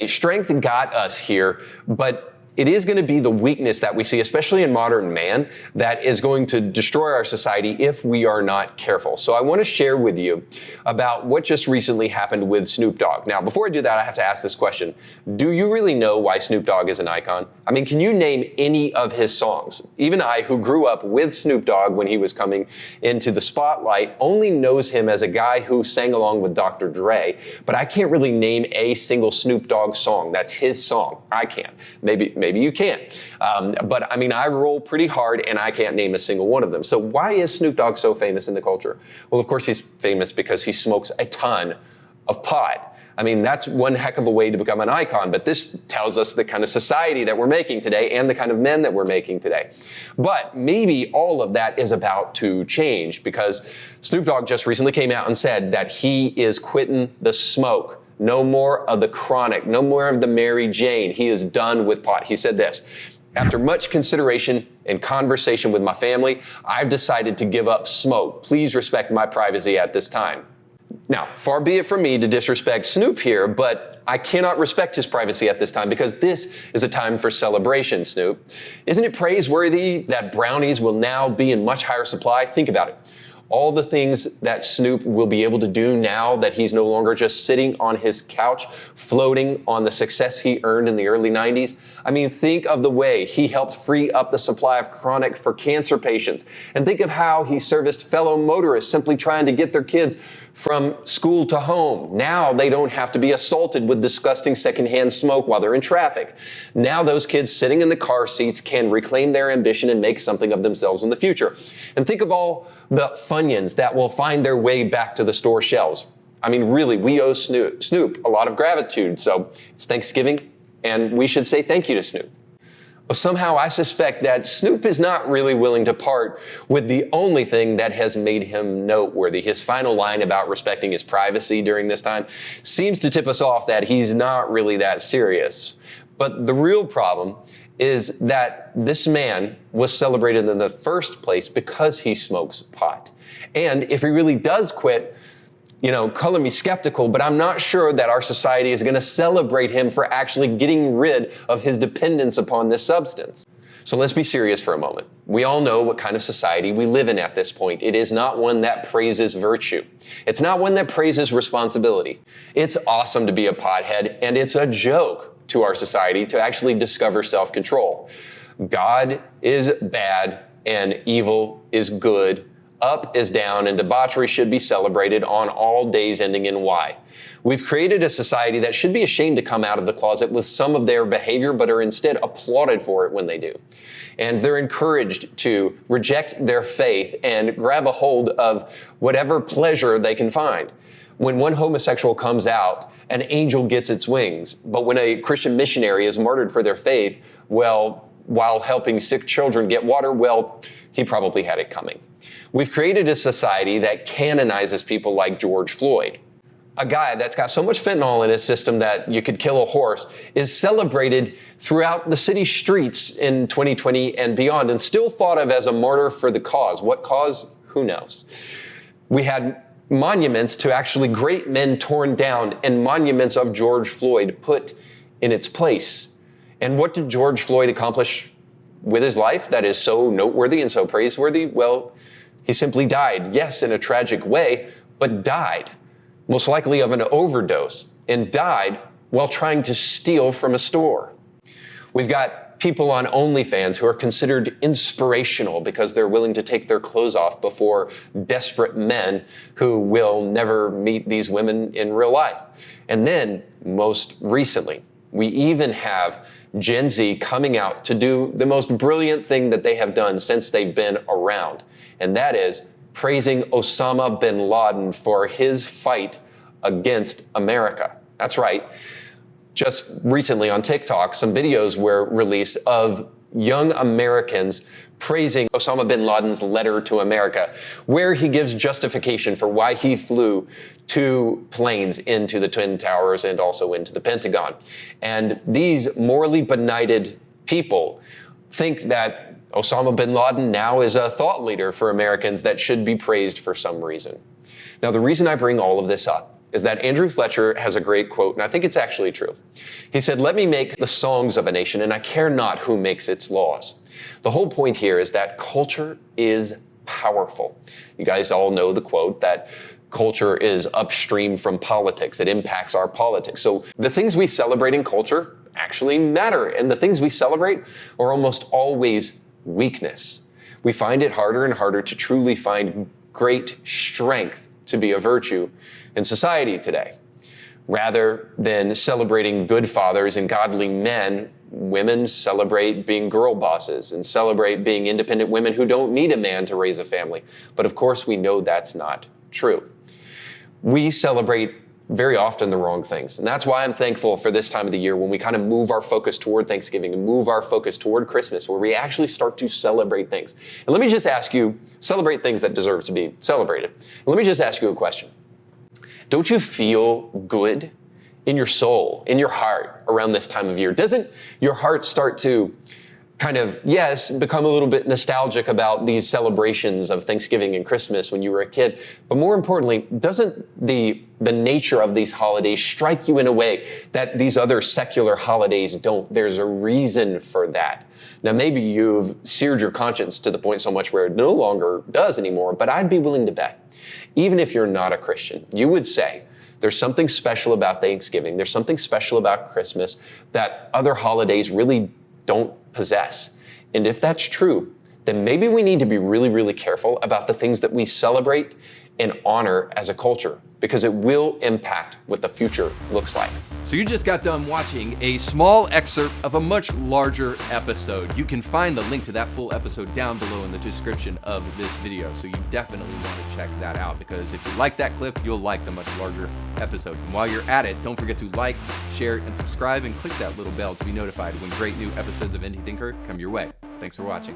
Strength got us here, but it is going to be the weakness that we see, especially in modern man, that is going to destroy our society if we are not careful. So I want to share with you about what just recently happened with Snoop Dogg. Now, before I do that, I have to ask this question. Do you really know why Snoop Dogg is an icon? I mean, can you name any of his songs? Even I, who grew up with Snoop Dogg when he was coming into the spotlight, only knows him as a guy who sang along with Dr. Dre, but I can't really name a single Snoop Dogg song. That's his song. I can't. Maybe you can. But I mean, I roll pretty hard and I can't name a single one of them. So why is Snoop Dogg so famous in the culture? Well, of course, he's famous because he smokes a ton of pot. I mean, that's one heck of a way to become an icon, but this tells us the kind of society that we're making today and the kind of men that we're making today. But maybe all of that is about to change, because Snoop Dogg just recently came out and said that he is quitting the smoke. No more of the chronic, no more of the Mary Jane. He is done with pot. He said this: "After much consideration and conversation with my family, I've decided to give up smoke. Please respect my privacy at this time." Now, far be it from me to disrespect Snoop here, but I cannot respect his privacy at this time, because this is a time for celebration, Snoop. Isn't it praiseworthy that brownies will now be in much higher supply? Think about it. All the things that Snoop will be able to do now that he's no longer just sitting on his couch, floating on the success he earned in the early 90s. I mean, think of the way he helped free up the supply of chronic for cancer patients. And think of how he serviced fellow motorists simply trying to get their kids from school to home. Now they don't have to be assaulted with disgusting secondhand smoke while they're in traffic. Now those kids sitting in the car seats can reclaim their ambition and make something of themselves in the future. And think of all the Funyuns that will find their way back to the store shelves. I mean, really, we owe Snoop a lot of gratitude. So it's Thanksgiving, and we should say thank you to Snoop. But somehow I suspect that Snoop is not really willing to part with the only thing that has made him noteworthy. His final line about respecting his privacy during this time seems to tip us off that he's not really that serious. But the real problem is that this man was celebrated in the first place because he smokes pot. And if he really does quit, color me skeptical, but I'm not sure that our society is going to celebrate him for actually getting rid of his dependence upon this substance. So let's be serious for a moment. We all know what kind of society we live in at this point. It is not one that praises virtue. It's not one that praises responsibility. It's awesome to be a pothead, and it's a joke to our society to actually discover self-control. God is bad and evil is good. Up is down, and debauchery should be celebrated on all days ending in Y. We've created a society that should be ashamed to come out of the closet with some of their behavior, but are instead applauded for it when they do. And they're encouraged to reject their faith and grab a hold of whatever pleasure they can find. When one homosexual comes out, an angel gets its wings. But when a Christian missionary is martyred for their faith, well, while helping sick children get water, well, he probably had it coming. We've created a society that canonizes people like George Floyd. A guy that's got so much fentanyl in his system that you could kill a horse is celebrated throughout the city streets in 2020 and beyond, and still thought of as a martyr for the cause. What cause? Who knows? We had monuments to actually great men torn down and monuments of George Floyd put in its place. And what did George Floyd accomplish with his life that is so noteworthy and so praiseworthy? Well, he simply died. Yes, in a tragic way, but died. Most likely of an overdose, and died while trying to steal from a store. We've got people on OnlyFans who are considered inspirational because they're willing to take their clothes off before desperate men who will never meet these women in real life. And then, most recently, we even have Gen Z coming out to do the most brilliant thing that they have done since they've been around, and that is praising Osama bin Laden for his fight against America. That's right. Just recently on TikTok, some videos were released of young Americans praising Osama bin Laden's letter to America, where he gives justification for why he flew 2 planes into the Twin Towers and also into the Pentagon. And these morally benighted people think that Osama bin Laden now is a thought leader for Americans that should be praised for some reason. Now, the reason I bring all of this up is that Andrew Fletcher has a great quote, and I think it's actually true. He said, "Let me make the songs of a nation, and I care not who makes its laws." The whole point here is that culture is powerful. You guys all know the quote that culture is upstream from politics. It impacts our politics. So the things we celebrate in culture actually matter, and the things we celebrate are almost always weakness. We find it harder and harder to truly find great strength to be a virtue in society today. Rather than celebrating good fathers and godly men, women celebrate being girl bosses and celebrate being independent women who don't need a man to raise a family. But of course, we know that's not true. We celebrate very often the wrong things. And that's why I'm thankful for this time of the year when we kind of move our focus toward Thanksgiving and move our focus toward Christmas, where we actually start to celebrate things. And let me just ask you, celebrate things that deserve to be celebrated. And let me just ask you a question. Don't you feel good in your soul, in your heart around this time of year? Doesn't your heart start to kind of, yes, become a little bit nostalgic about these celebrations of Thanksgiving and Christmas when you were a kid? But more importantly, doesn't the nature of these holidays strike you in a way that these other secular holidays don't? There's a reason for that. Now, maybe you've seared your conscience to the point so much where it no longer does anymore, but I'd be willing to bet, even if you're not a Christian, you would say, there's something special about Thanksgiving, there's something special about Christmas that other holidays really don't possess. And if that's true, then maybe we need to be really, really careful about the things that we celebrate and honor as a culture, because it will impact what the future looks like. So you just got done watching a small excerpt of a much larger episode. You can find the link to that full episode down below in the description of this video. So you definitely want to check that out, because if you like that clip, you'll like the much larger episode. And while you're at it, don't forget to like, share, and subscribe, and click that little bell to be notified when great new episodes of Indie Thinker come your way. Thanks for watching.